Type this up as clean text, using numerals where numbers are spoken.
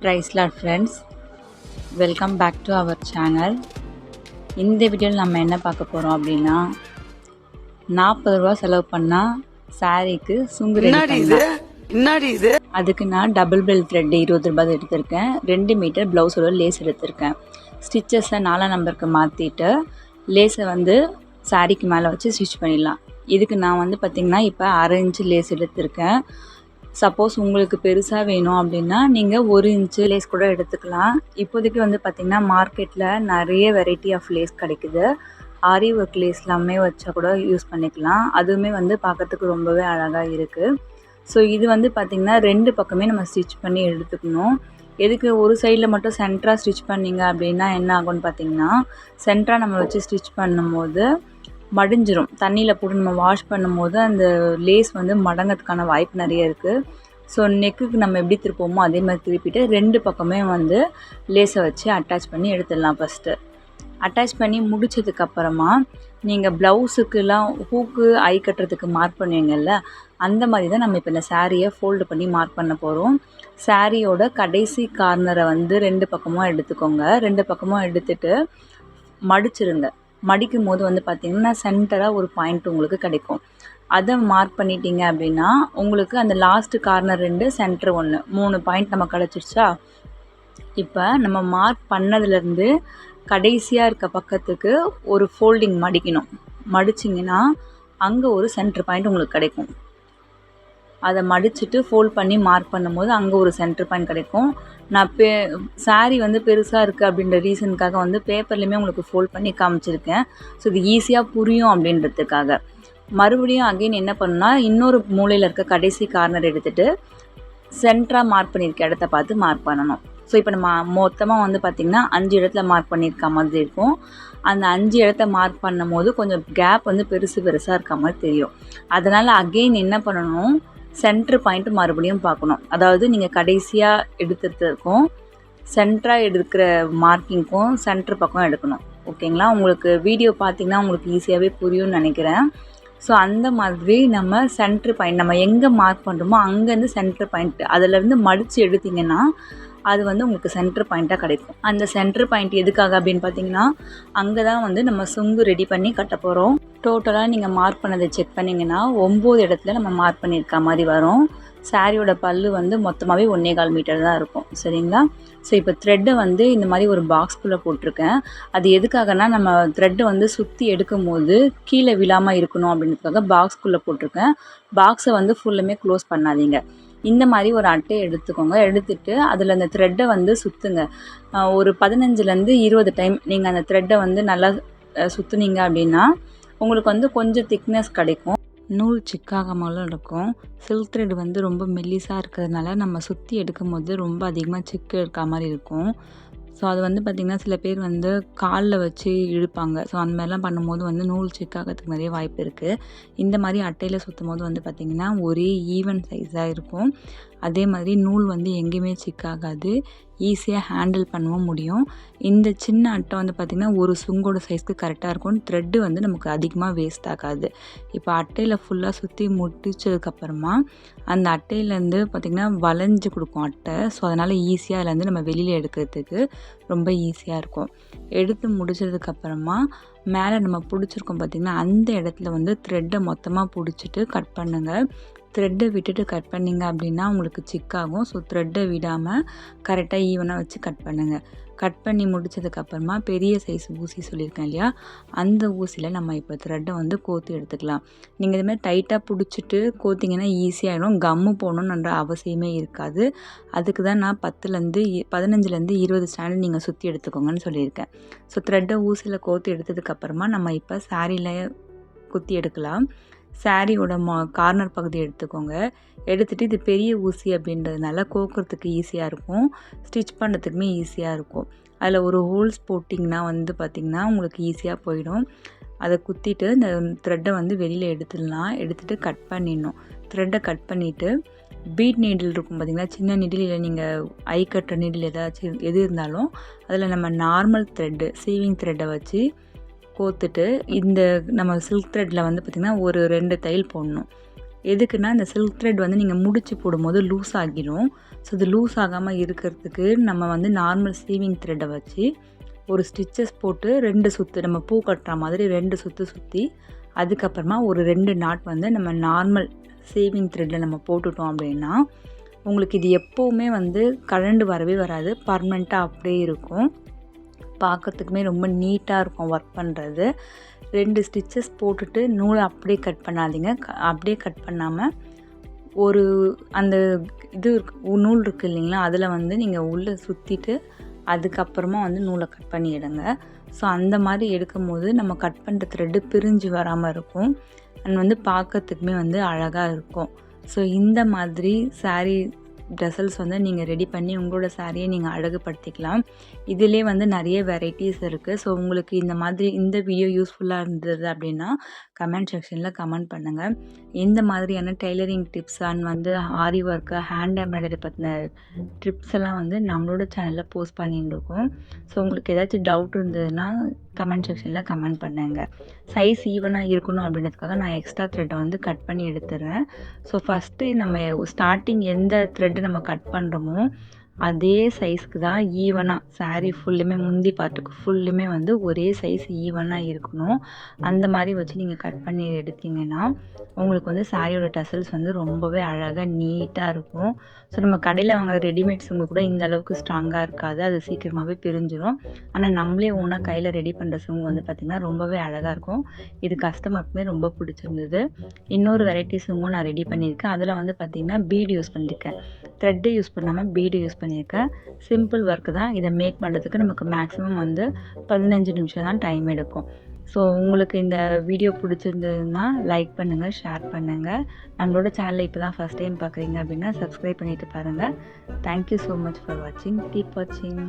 Praise Lord friends, welcome back to our channel. இந்த வீடியோவில் நம்ம என்ன பார்க்க போகிறோம் அப்படின்னா 40 ரூபா செலவு பண்ணால் சாரீக்கு சுங்கு ரெடி பண்ணலாம். அதுக்கு நான் டபுள் பெல் த்ரெட் 20 ரூபாய் எடுத்திருக்கேன். 2 மீட்டர் ப்ளவுஸோட லேஸ் எடுத்திருக்கேன். ஸ்டிச்சஸை 4 நம்பருக்கு மாற்றிட்டு லேஸை வந்து சாரீக்கு மேலே வச்சு ஸ்டிச் பண்ணிடலாம். இதுக்கு நான் வந்து பார்த்திங்கன்னா இப்போ 1/2 இன்ச்சு லேஸ் எடுத்திருக்கேன். சப்போஸ் உங்களுக்கு பெருசாக வேணும் அப்படின்னா நீங்கள் 1 இன்ச்சு லேஸ் கூட எடுத்துக்கலாம். இப்போதைக்கு வந்து பார்த்திங்கன்னா மார்க்கெட்டில் நிறைய வெரைட்டி ஆஃப் லேஸ் கிடைக்குது. ஆரி ஒர்க் லேஸ் எல்லாமே வச்சா கூட யூஸ் பண்ணிக்கலாம். அதுவுமே வந்து பார்க்கறதுக்கு ரொம்பவே அழகாக இருக்குது. ஸோ இது வந்து பார்த்திங்கன்னா 2 பக்கமே நம்ம ஸ்டிச் பண்ணி எடுத்துக்கணும். எதுக்கு ஒரு சைடில் மட்டும் சென்டராக ஸ்டிச் பண்ணிங்க அப்படின்னா என்ன ஆகும்னு பார்த்திங்கன்னா சென்டராக நம்ம வச்சு ஸ்டிச் பண்ணும்போது மடிஞ்சிரும். தண்ணியில் போட்டு நம்ம வாஷ் பண்ணும்போது அந்த லேஸ் வந்து மடங்கிறதுக்கான வாய்ப்பு நிறைய இருக்குது. ஸோ நெக்குக்கு நம்ம எப்படி திருப்போமோ அதே மாதிரி திருப்பிட்டு 2 பக்கமே வந்து லேஸை வச்சு அட்டாச் பண்ணி எடுத்துடலாம். ஃபஸ்ட்டு அட்டாச் பண்ணி முடித்ததுக்கப்புறமா நீங்கள் ப்ளவுஸுக்கெல்லாம் ஹூக்கு ஐ கட்டுறதுக்கு மார்க் பண்ணுவீங்கல்ல, அந்த மாதிரி தான் நம்ம இப்போ இந்த சாரியை ஃபோல்டு பண்ணி மார்க் பண்ண போகிறோம். சாரியோட கடைசி கார்னரை வந்து 2 பக்கமும் எடுத்துக்கோங்க. 2 பக்கமும் எடுத்துகிட்டு மடிச்சிருங்க. மடிக்கும் போது வந்து பார்த்திங்கன்னா சென்டராக ஒரு பாயிண்ட் உங்களுக்கு கிடைக்கும். அதை மார்க் பண்ணிட்டீங்க அப்படின்னா உங்களுக்கு அந்த லாஸ்ட்டு கார்னர் 2 சென்டர் 1 3 பாயிண்ட் நம்ம கிடச்சிருச்சா. இப்போ நம்ம மார்க் பண்ணதுலேருந்து கடைசியாக இருக்க பக்கத்துக்கு ஒரு ஃபோல்டிங் மடிக்கணும். மடிச்சிங்கன்னா அங்கே ஒரு சென்டர் பாயிண்ட் உங்களுக்கு கிடைக்கும். அதை மடிச்சுட்டு ஃபோல்ட் பண்ணி மார்க் பண்ணும்போது அங்கே ஒரு சென்டர் பாயிண்ட் கிடைக்கும். நான் சாரீ வந்து பெருசாக இருக்குது அப்படின்ற ரீசனுக்காக வந்து பேப்பர்லேயுமே உங்களுக்கு ஃபோல்ட் பண்ணி காமிச்சிருக்கேன். ஸோ இது ஈஸியாக புரியும் அப்படின்றதுக்காக. மறுபடியும் அகெயின் என்ன பண்ணுன்னா இன்னொரு மூலையில் இருக்க கடைசி கார்னர் எடுத்துகிட்டு சென்டராக மார்க் பண்ணியிருக்க இடத்த பார்த்து மார்க் பண்ணணும். ஸோ இப்போ நம்ம மொத்தமாக வந்து பார்த்திங்கன்னா 5 இடத்துல மார்க் பண்ணியிருக்க மாதிரி இருக்கும். அந்த 5 இடத்த மார்க் பண்ணும் போது கொஞ்சம் கேப் வந்து பெருசாக இருக்க மாதிரி தெரியும். அதனால் அகெயின் என்ன பண்ணணும், சென்டர் பாயிண்ட் மறுபடியும் பார்க்கணும். அதாவது நீங்கள் கடைசியாக எடுத்துறதுக்கும் சென்டராக எடுக்கிற மார்க்கிங்க்கும் சென்டர் பக்கம் எடுக்கணும். ஓகேங்களா? உங்களுக்கு வீடியோ பார்த்திங்கன்னா உங்களுக்கு ஈஸியாகவே புரியும்னு நினைக்கிறேன். ஸோ அந்த மாதிரி நம்ம சென்டர் பாயிண்ட் நம்ம எங்கே மார்க் பண்ணுறோமோ அங்கேருந்து சென்டர் பாயிண்ட் அதிலேருந்து மடித்து எடுத்திங்கன்னா அது வந்து உங்களுக்கு சென்டர் பாயிண்ட்டாக கிடைக்கும். அந்த சென்டர் பாயிண்ட் எதுக்காக அப்படின்னு பார்த்தீங்கன்னா அங்கே தான் வந்து நம்ம சுங்கு ரெடி பண்ணி கட்ட போகிறோம். டோட்டலாக நீங்கள் மார்க் பண்ணதை செக் பண்ணிங்கன்னா 9 இடத்துல நம்ம மார்க் பண்ணியிருக்க மாதிரி வரும். சாரியோட பல்லு வந்து மொத்தமாகவே 1.25 மீட்டர் தான் இருக்கும். சரிங்களா? ஸோ இப்போ த்ரெட்டை வந்து இந்த மாதிரி ஒரு பாக்ஸ்குள்ளே போட்டிருக்கேன். அது எதுக்காகனா நம்ம த்ரெட்டை வந்து சுற்றி எடுக்கும் போது கீழே விழாமல் இருக்கணும் அப்படின்றதுக்காக பாக்ஸ்குள்ளே போட்டிருக்கேன். பாக்ஸை வந்து ஃபுல்லுமே க்ளோஸ் பண்ணாதீங்க. இந்த மாதிரி ஒரு அட்டையை எடுத்துக்கோங்க. எடுத்துகிட்டு அதில் அந்த த்ரெட்டை வந்து சுற்றுங்க. ஒரு 15லேருந்து 20 டைம் நீங்கள் அந்த த்ரெட்டை வந்து நல்லா சுற்றுனீங்க அப்படின்னா உங்களுக்கு வந்து கொஞ்சம் திக்னஸ் கிடைக்கும். நூல் சிக்காகாமலும் இருக்கும். சில்க் த்ரெட் வந்து ரொம்ப மெல்லிஸாக இருக்கிறதுனால நம்ம சுற்றி எடுக்கும் போது ரொம்ப அதிகமாக சிக்கு இருக்க மாதிரி இருக்கும். ஸோ அது வந்து பார்த்திங்கன்னா சில பேர் வந்து காலில் வச்சு இழுப்பாங்க. ஸோ அந்த மாதிரிலாம் பண்ணும்போது வந்து நூல் சிக்காகிறதுக்கு நிறைய வாய்ப்பு இருக்குது. இந்த மாதிரி அட்டையில் சுற்றும் போது வந்து பார்த்திங்கன்னா ஒரே ஈவன் சைஸாக இருக்கும். அதே மாதிரி நூல் வந்து எங்கேயுமே சிக்காகாது. ஈஸியாக ஹேண்டில் பண்ணவும் முடியும். இந்த சின்ன அட்டை வந்து பார்த்திங்கன்னா ஒரு சுங்கோட சைஸ்க்கு கரெக்டாக இருக்கும். த்ரெட்டு வந்து நமக்கு அதிகமாக வேஸ்ட் ஆகாது. இப்போ அட்டையில் ஃபுல்லாக சுற்றி முடிச்சதுக்கப்புறமா அந்த அட்டையிலேருந்து பார்த்திங்கன்னா வளைஞ்சு கொடுக்கும் அட்டை. ஸோ அதனால் ஈஸியாக அதுலேருந்து நம்ம வெளியில் எடுக்கிறதுக்கு ரொம்ப ஈஸியாக இருக்கும். எடுத்து முடிச்சதுக்கப்புறமா மேலே நம்ம பிடிச்சிருக்கோம் பார்த்திங்கன்னா அந்த இடத்துல வந்து த்ரெட்டை மொத்தமாக பிடிச்சிட்டு கட் பண்ணுங்கள். த்ரெட்டை விட்டுட்டு கட் பண்ணிங்க அப்படின்னா உங்களுக்கு சிக்காகும். ஸோ த்ரெட்டை விடாமல் கரெக்டாக ஈவனாக வச்சு கட் பண்ணுங்கள். கட் பண்ணி முடித்ததுக்கப்புறமா பெரிய சைஸ் ஊசி சொல்லியிருக்கேன் இல்லையா, அந்த ஊசியில் நம்ம இப்போ த்ரெட்டை வந்து கோர்த்து எடுத்துக்கலாம். நீங்கள் இதுமாதிரி டைட்டாக பிடிச்சிட்டு கோத்திங்கன்னா ஈஸியாகிடும். கம்மு போடணுன்ற அவசியமே இருக்காது. அதுக்கு தான் நான் 15லேருந்து 20 ஸ்டாண்ட் நீங்கள் சுற்றி எடுத்துக்கோங்கன்னு சொல்லியிருக்கேன். ஸோ த்ரெட்டை ஊசியில் கோர்த்து எடுத்ததுக்கப்புறமா நம்ம இப்போ சாரியில் குத்தி எடுக்கலாம். சாரியோட கார்னர் பகுதி எடுத்துக்கோங்க. எடுத்துகிட்டு இது பெரிய ஊசி அப்படின்றதுனால கோக்கிறதுக்கு ஈஸியாக இருக்கும். ஸ்டிச் பண்ணுறதுக்குமே ஈஸியாக இருக்கும். அதில் ஒரு ஹோல்ஸ் போட்டிங்கன்னா வந்து பார்த்திங்கன்னா உங்களுக்கு ஈஸியாக போயிடும். அதை குத்திட்டு இந்த த்ரெட்டை வந்து வெளியில் எடுத்துடலாம். எடுத்துகிட்டு கட் பண்ணிடணும். த்ரெட்டை கட் பண்ணிவிட்டு பீட் நீடில் இருக்கும் பார்த்திங்கன்னா, சின்ன நீடில் இல்லை நீங்கள் ஐ கட்டுற நீடில் ஏதாச்சும் எது இருந்தாலும் அதில் நம்ம நார்மல் த்ரெட்டு சீவிங் த்ரெட்டை வச்சு கோத்துட்டு இந்த நம்ம சில்க் த்ரெட்டில் வந்து பார்த்திங்கன்னா ஒரு 2 தையல் போடணும். எதுக்குன்னா இந்த சில்க் த்ரெட் வந்து நீங்கள் முடிச்சு போடும்போது லூஸ் ஆகிடும். ஸோ இது லூஸ் ஆகாமல் இருக்கிறதுக்கு நம்ம வந்து நார்மல் சீவிங் த்ரெட்டை வச்சு ஒரு ஸ்டிச்சஸ் போட்டு 2 சுற்று நம்ம பூ கட்டுற மாதிரி 2 சுற்று சுற்றி அதுக்கப்புறமா ஒரு 2 நாட் வந்து நம்ம நார்மல் சேவிங் த்ரெட்டில் நம்ம போட்டுட்டோம் அப்படின்னா உங்களுக்கு இது எப்போவுமே வந்து கழண்டு வரவே வராது, பர்மனெண்ட்டாக அப்படியே இருக்கும். பார்க்கறதுக்குமே ரொம்ப நீட்டாக இருக்கும் ஒர்க் பண்ணுறது. 2 ஸ்டிச்சஸ் போட்டுட்டு நூலை அப்படியே கட் பண்ணாதீங்க. அப்படியே கட் பண்ணாமல் ஒரு அந்த இது நூல் இருக்குது இல்லைங்களா, அதில் வந்து நீங்கள் உள்ளே சுற்றிட்டு அதுக்கப்புறமா வந்து நூலை கட் பண்ணி எடுங்க. ஸோ அந்த மாதிரி எடுக்கும் போது நம்ம கட் பண்ணுற த்ரெட்டு பிரிஞ்சு வராமல் இருக்கும் அண்ட் வந்து பார்க்கறதுக்குமே வந்து அழகாக இருக்கும். ஸோ இந்த மாதிரி சாரீ ட்ரெஸ்ஸல்ஸ் வந்து நீங்கள் ரெடி பண்ணி உங்களோட சாரியை நீங்கள் அழகுபடுத்திக்கலாம். இதிலே வந்து நிறைய வெரைட்டிஸ் இருக்குது. ஸோ உங்களுக்கு இந்த மாதிரி இந்த வீடியோ யூஸ்ஃபுல்லாக இருந்தது அப்படின்னா கமெண்ட் செக்ஷனில் கமெண்ட் பண்ணுங்கள். இந்த மாதிரியான டெய்லரிங் டிப்ஸ் அண்ட் வந்து ஆரி ஒர்க்கு, ஹேண்ட் எம்ப்ராய்டரி பற்றின டிப்ஸ் எல்லாம் வந்து நம்மளோட சேனலில் போஸ்ட் பண்ணிட்டு இருக்கோம். ஸோ உங்களுக்கு ஏதாச்சும் டவுட் இருந்ததுன்னா கமெண்ட் செக்ஷனில் கமெண்ட் பண்ணுங்கள். சைஸ் ஈவனாக இருக்கணும் அப்படின்றதுக்காக நான் எக்ஸ்ட்ரா த்ரெட்டை வந்து கட் பண்ணி எடுத்துடுறேன். ஸோ ஃபஸ்ட்டு நம்ம ஸ்டார்டிங் எந்த த்ரெட்டு நம்ம கட் பண்ணுறோமோ அதே சைஸ்க்கு தான் ஈவனாக சாரீ ஃபுல்லுமே முந்தி பாட்டுக்கு ஃபுல்லுமே வந்து ஒரே சைஸ் ஈவனாக இருக்கணும். அந்த மாதிரி வச்சு நீங்கள் கட் பண்ணி எடுத்திங்கன்னா உங்களுக்கு வந்து சாரியோட டசல்ஸ் வந்து ரொம்பவே அழகாக நீட்டாக இருக்கும். ஸோ நம்ம கடையில் வாங்குற ரெடிமேட்ஸுங்க கூட இந்த அளவுக்கு ஸ்ட்ராங்காக இருக்காது, அது சீக்கிரமாகவே பிரிஞ்சிடும். ஆனால் நம்மளே ஒன்றா கையில் ரெடி பண்ணுற சுங்கு வந்து பார்த்திங்கன்னா ரொம்பவே அழகாக இருக்கும். இது கஸ்டமருக்குமே ரொம்ப பிடிச்சிருந்தது. இன்னொரு வெரைட்டி சுங்கும் நான் ரெடி பண்ணியிருக்கேன். அதில் வந்து பார்த்திங்கன்னா பீடு யூஸ் பண்ணியிருக்கேன், த்ரெட்டு யூஸ் பண்ணாமல் பீடு யூஸ் பண்ணியிருக்கேன். சிம்பிள் ஒர்க்கு தான். இதை மேக் பண்ணுறதுக்கு நமக்கு மேக்ஸிமம் வந்து 15 நிமிஷம் தான் டைம் எடுக்கும். ஸோ உங்களுக்கு இந்த வீடியோ பிடிச்சிருந்ததுன்னா லைக் பண்ணுங்கள், ஷேர் பண்ணுங்கள். நம்மளோட சேனலை இப்போ தான் ஃபஸ்ட் டைம் பார்க்குறீங்க அப்படின்னா சப்ஸ்கிரைப் பண்ணிவிட்டு பாருங்கள். தேங்க்யூ ஸோ மச் ஃபார் வாட்சிங். கீப் வாட்சிங்.